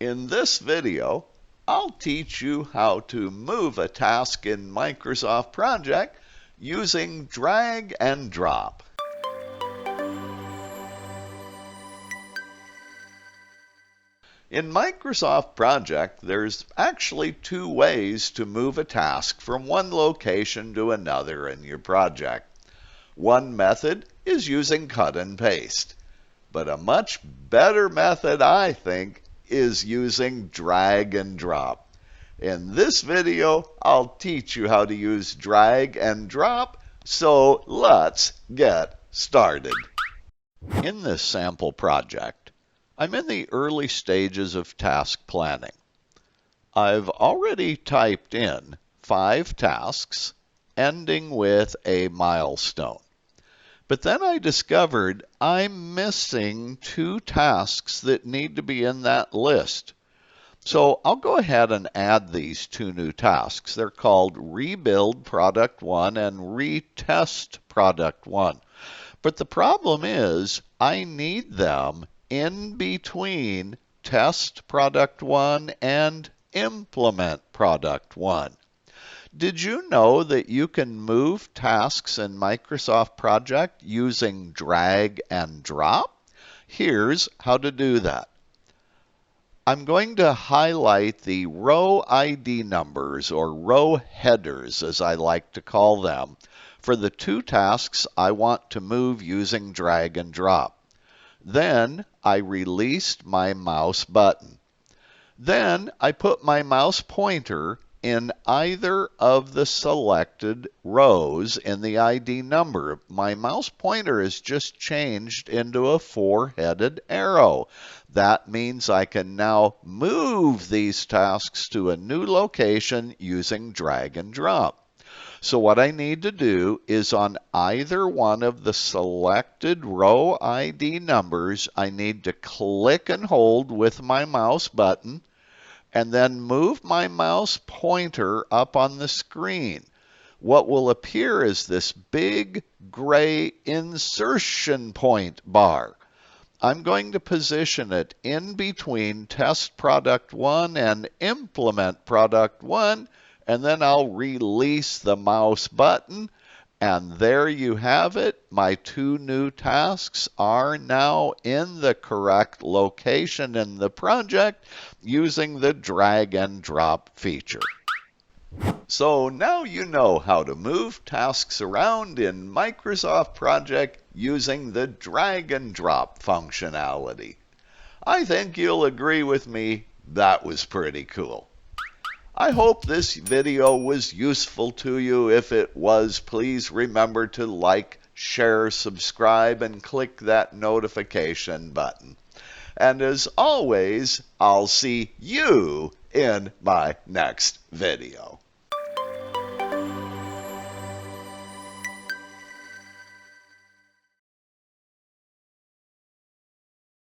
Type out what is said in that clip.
In this video, I'll teach you how to move a task in Microsoft Project using drag and drop. In Microsoft Project, there's actually two ways to move a task from one location to another in your project. One method is using cut and paste, but a much better method, I think, is using drag and drop. In this video, I'll teach you how to use drag and drop, so let's get started. In this sample project, I'm in the early stages of task planning. I've already typed in 5 tasks, ending with a milestone. But then I discovered I'm missing 2 tasks that need to be in that list. So I'll go ahead and add these 2 new tasks. They're called Rebuild Product 1 and Retest Product 1. But the problem is I need them in between Test Product 1 and Implement Product 1. Did you know that you can move tasks in Microsoft Project using drag and drop? Here's how to do that. I'm going to highlight the row ID numbers, or row headers as I like to call them, for the 2 tasks I want to move using drag and drop. Then I released my mouse button. Then I put my mouse pointer in either of the selected rows in the ID number. My mouse pointer is just changed into a 4-headed arrow. That means I can now move these tasks to a new location using drag and drop. So what I need to do is on either one of the selected row ID numbers, I need to click and hold with my mouse button and then move my mouse pointer up on the screen. What will appear is this big gray insertion point bar. I'm going to position it in between Test Product 1 and Implement Product 1, and then I'll release the mouse button, and there you have it. My 2 new tasks are now in the correct location in the project using the drag and drop feature. So now you know how to move tasks around in Microsoft Project using the drag and drop functionality. I think you'll agree with me that was pretty cool. I hope this video was useful to you. If it was, please remember to like, share, subscribe, and click that notification button. And as always, I'll see you in my next video.